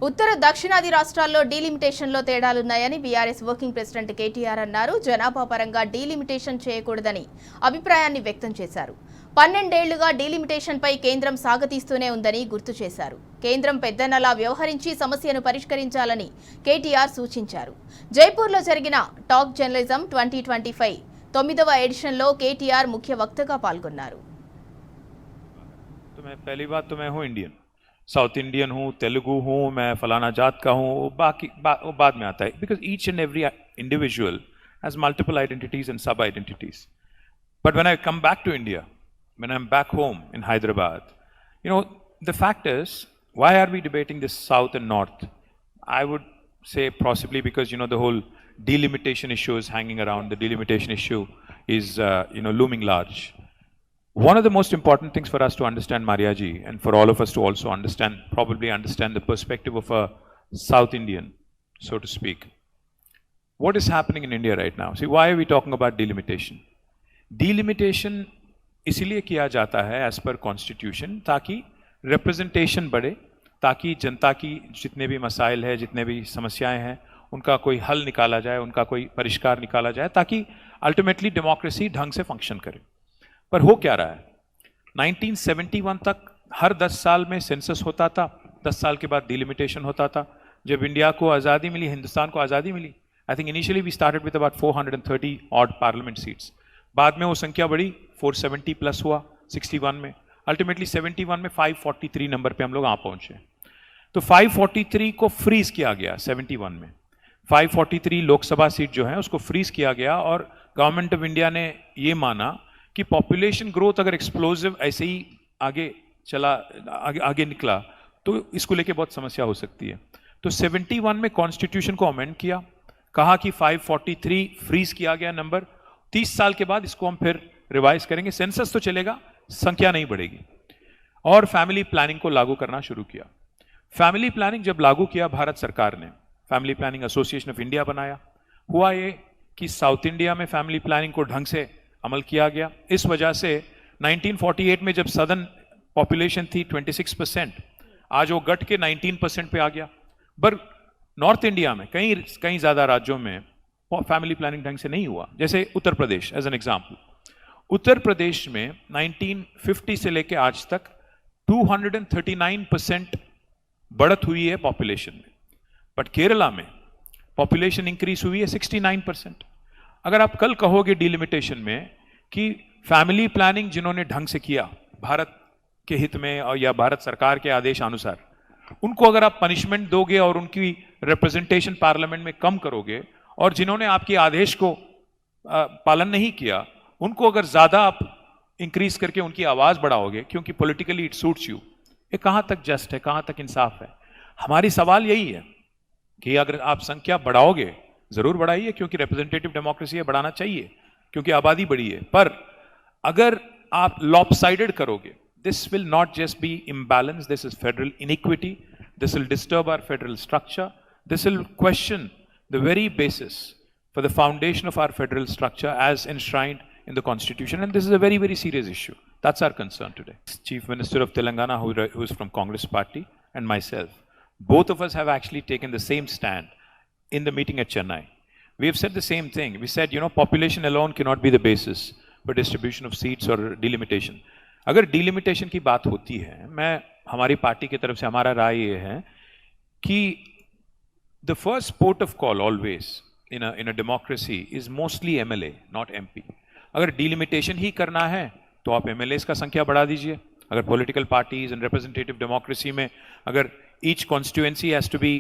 ఉత్తర దక్షిణాది రాష్ట్రాల్లో డీలిమిటేషన్లో తేడాలున్నాయని BRS working president KTR అన్నారు. జనాభా పరంగా డీలిమిటేషన్ చేయకూడదని అభిప్రాయాన్ని వ్యక్తం చేశారు. 12 ఏళ్లుగా డీలిమిటేషన్పై కేంద్రం సాగతీస్తూనే ఉందని గుర్తు చేశారు. కేంద్రం పెద్దన్నలా వ్యవహరించి సమస్యను పరిష్కరించాలని కేటీఆర్ సూచించారు. జైపూర్లో జరిగిన టాక్ జర్నలిజం 2025 9వ ఎడిషన్లో కేటీఆర్ ముఖ్య వక్తగా పాల్గొన్నారు. साउथ इंडियन हूँ, तेलुगु हूँ, मैं फलाना जात का हूँ, वो बाद में आता है. Because each and every individual has multiple identities and sub identities. But when I come back to India, when I am back home in Hyderabad, the fact is, why are we debating this south and north? I would say possibly because the whole delimitation issue is hanging around. The delimitation issue is looming large. One of the most important things for us to understand, Maria ji, and for all of us to also probably understand the perspective of a South Indian, so to speak. What is happening in India right now? See, why are we talking about delimitation? Delimitation इसलिए किया जाता है as per constitution ताकि representation बढ़े, ताकि जनता की जितने भी मसाइल है, जितने भी समस्याएं हैं, उनका कोई हल निकाला जाए, उनका कोई परिष्कार निकाला जाए, ताकि अल्टीमेटली डेमोक्रेसी ढंग से फंक्शन करे. पर हो क्या रहा है? 1971 तक हर 10 साल में सेंसस होता था, 10 साल के बाद डिलिमिटेशन होता था. जब इंडिया को आज़ादी मिली, हिंदुस्तान को आज़ादी मिली, I think initially we started with about 430 odd parliament seats. बाद में वो संख्या बढ़ी, 470 प्लस हुआ 61 में. अल्टीमेटली 71 में 543 नंबर पे हम लोग आ पहुंचे. तो 543 को फ्रीज किया गया 71 में. 543 लोकसभा सीट जो है उसको फ्रीज किया गया और गवर्नमेंट ऑफ इंडिया ने ये माना कि पॉपुलेशन ग्रोथ अगर एक्सप्लोसिव ऐसे ही आगे निकला तो इसको लेके बहुत समस्या हो सकती है. तो 71 में कॉन्स्टिट्यूशन को अमेंड किया, कहा कि 543 फ्रीज किया गया नंबर. 30 साल के बाद इसको हम फिर रिवाइज करेंगे. सेंसस तो चलेगा, संख्या नहीं बढ़ेगी. और फैमिली प्लानिंग को लागू करना शुरू किया. फैमिली प्लानिंग जब लागू किया भारत सरकार ने, family planning association of India बनाया. हुआ ये कि साउथ इंडिया में फैमिली प्लानिंग को ढंग से अमल किया गया. इस वजह से 1948 में जब सदर्न पॉपुलेशन थी 26%, आज वो घट के 19% पे आ गया. पर नॉर्थ इंडिया में कई ज्यादा राज्यों में फैमिली प्लानिंग ढंग से नहीं हुआ. जैसे Uttar Pradesh as an example. Uttar Pradesh में 1950 से लेके आज तक 239% बढ़त हुई है पॉपुलेशन में. बट केरला में पॉपुलेशन इंक्रीज हुई है 69%. अगर आप कल कहोगे डिलिमिटेशन में कि फैमिली प्लानिंग जिन्होंने ढंग से किया भारत के हित में और या भारत सरकार के आदेश अनुसार, उनको अगर आप पनिशमेंट दोगे और उनकी रिप्रेजेंटेशन पार्लियामेंट में कम करोगे, और जिन्होंने आपके आदेश को पालन नहीं किया उनको अगर ज्यादा आप इंक्रीज करके उनकी आवाज बढ़ाओगे क्योंकि पॉलिटिकली इट सूट्स यू, ये कहां तक जस्ट है, कहां तक इंसाफ है? हमारी सवाल यही है कि अगर आप संख्या बढ़ाओगे, जरूर बढ़ाइए क्योंकि रिप्रेजेंटेटिव डेमोक्रेसी है, बढ़ाना चाहिए क्योंकि आबादी बढ़ी है. पर अगर आप लॉपसाइडेड करोगे, this will not just be imbalance, this is federal inequity, this will disturb our federal structure, this will question the very basis for the foundation of our federal structure as enshrined in the constitution, and this is a very, very serious issue. That's our concern today. Chief Minister of Telangana, who is from Congress party, and myself, both of us have actually taken the same stand in the meeting at Chennai. We have said the same thing. We said, population alone cannot be the basis for distribution of seats or delimitation. अगर delimitation की बात होती है, हमारी party की तरफ से हमारा राय ये है कि the first port of call always in a democracy is mostly MLA, not MP. अगर delimitation ही करना है तो आप MLAs का संख्या बढ़ा दीजिए. अगर political parties and representative democracy में अगर each constituency has to be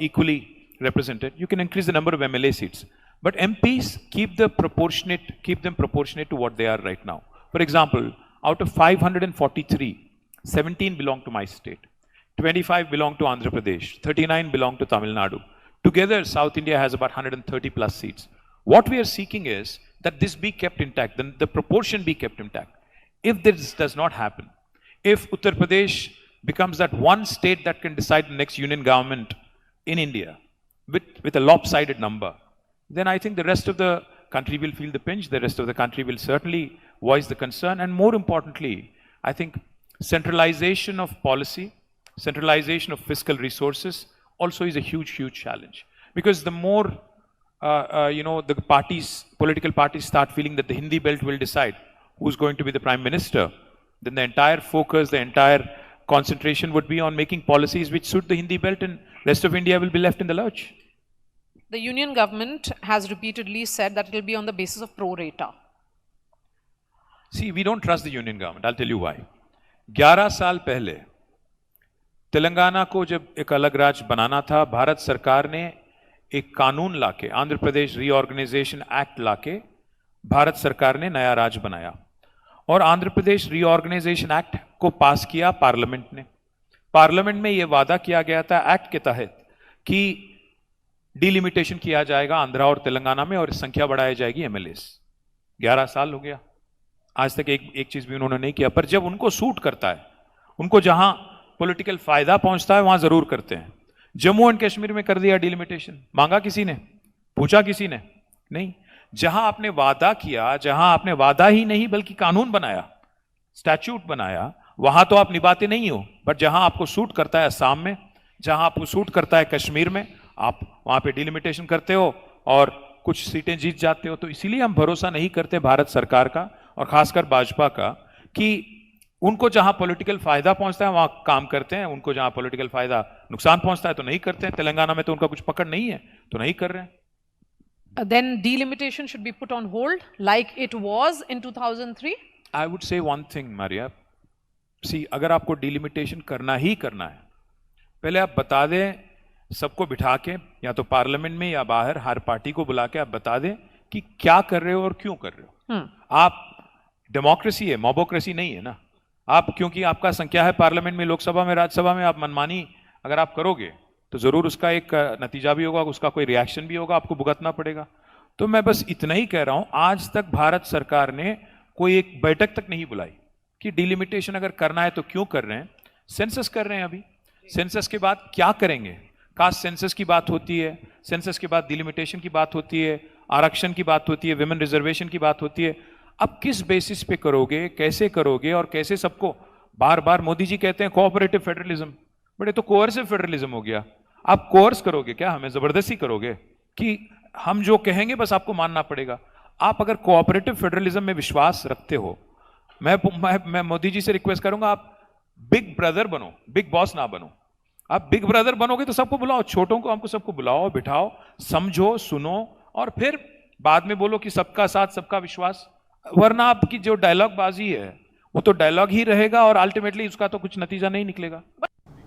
equally represented, you can increase the number of MLA seats. But MPs keep them proportionate to what they are right now. For example, out of 543, 17 belong to my state, 25 belong to Andhra Pradesh, 39 belong to Tamil Nadu. Together, South India has about 130 plus seats. What we are seeking is that this be kept intact, the proportion be kept intact. If this does not happen, if Uttar Pradesh becomes that one state that can decide the next union government in India with a lopsided number, then I think the rest of the country will feel the pinch. The rest of the country will certainly voice the concern. And more importantly, I think centralization of policy centralization of fiscal resources also is a huge challenge. Because the more, the political parties start feeling that the Hindi belt will decide who's going to be the prime minister, then the entire focus, the entire concentration would be on making policies which suit the Hindi belt, and rest of India will be left in the lurch. The union government has repeatedly said that it will be on the basis of pro rata. See, we don't trust the union government. I'll tell you why. 11 साल पहले तेलंगाना को जब एक अलग राज्य बनाना था, भारत सरकार ने एक कानून लाके, आंध्र प्रदेश रीऑर्गेनाइजेशन एक्ट लाके भारत सरकार ने नया राज्य बनाया और आंध्र प्रदेश रीऑर्गेनाइजेशन एक्ट को पास किया पार्लियामेंट ने। पार्लियामेंट में यह वादा किया गया था एक्ट के तहत कि डिलिमिटेशन किया जाएगा आंध्रा और तेलंगाना में और संख्या बढ़ाई जाएगी एमएलएस। 11 साल हो गया, आज तक एक चीज भी उन्होंने नहीं किया। पर जब उनको सूट करता है, उनको जहां पॉलिटिकल फायदा पहुंचता है वहां जरूर करते हैं। जम्मू एंड कश्मीर में कर दिया डिलिमिटेशन, मांगा किसी ने, पूछा किसी ने नहीं। जहां आपने वादा किया, जहां आपने वादा ही नहीं बल्कि कानून बनाया, स्टैट्यूट बनाया, वहां तो आप निभाते नहीं हो। बट जहां आपको सूट करता है असम में, जहां आपको सूट करता है कश्मीर में, आप वहां पे डिलिमिटेशन करते हो और कुछ सीटें जीत जाते हो। तो इसीलिए हम भरोसा नहीं करते भारत सरकार का और खासकर भाजपा का कि उनको जहां पॉलिटिकल फायदा पहुंचता है वहां काम करते हैं, उनको जहां पॉलिटिकल फायदा नुकसान पहुंचता है तो नहीं करते हैं। तेलंगाना में तो उनका कुछ पकड़ नहीं है तो नहीं कर रहे हैं। Then delimitation should be put on hold like it was in 2003? I would say one thing, Maria. See, अगर आपको डिलिमिटेशन करना ही करना है, पहले आप बता दें सबको बिठा के, या तो पार्लियामेंट में या बाहर, हर पार्टी को बुला के आप बता दें कि क्या कर रहे हो और क्यों कर रहे हो। आप डेमोक्रेसी है, मोबोक्रेसी नहीं है ना। आप क्योंकि आपका संख्या है पार्लियामेंट में, लोकसभा में, राज्यसभा में, आप मनमानी अगर आप करोगे तो जरूर उसका एक नतीजा भी होगा, उसका कोई रिएक्शन भी होगा, आपको भुगतना पड़ेगा। तो मैं बस इतना ही कह रहा हूं, आज तक भारत सरकार ने कोई एक बैठक तक नहीं बुलाई कि डिलिमिटेशन अगर करना है तो क्यों कर रहे हैं। सेंसस कर रहे हैं अभी, सेंसस के बाद क्या करेंगे? कास्ट सेंसस की बात होती है, सेंसस के बाद डिलिमिटेशन की बात होती है, आरक्षण की बात होती है, विमेन रिजर्वेशन की बात होती है। अब किस बेसिस पे करोगे, कैसे करोगे और कैसे सबको? बार बार मोदी जी कहते हैं कोऑपरेटिव फेडरलिज्म, बट ये तो कोअर्सिव फेडरलिज्म हो गया। आप कोर्स करोगे क्या? हमें जबरदस्ती करोगे कि हम जो कहेंगे बस आपको मानना पड़ेगा? आप अगर कोऑपरेटिव फेडरलिज्म में विश्वास रखते हो, मैं मोदी जी से रिक्वेस्ट करूंगा, आप बिग ब्रदर बनो, बिग बॉस ना बनो। आप बिग ब्रदर बनोगे तो सबको बुलाओ, छोटों को, हमको सबको बुलाओ, बिठाओ, समझो, सुनो और फिर बाद में बोलो कि सबका साथ सबका विश्वास। वरना आपकी जो डायलॉग बाजी है वो तो डायलॉग ही रहेगा और अल्टीमेटली उसका तो कुछ नतीजा नहीं निकलेगा।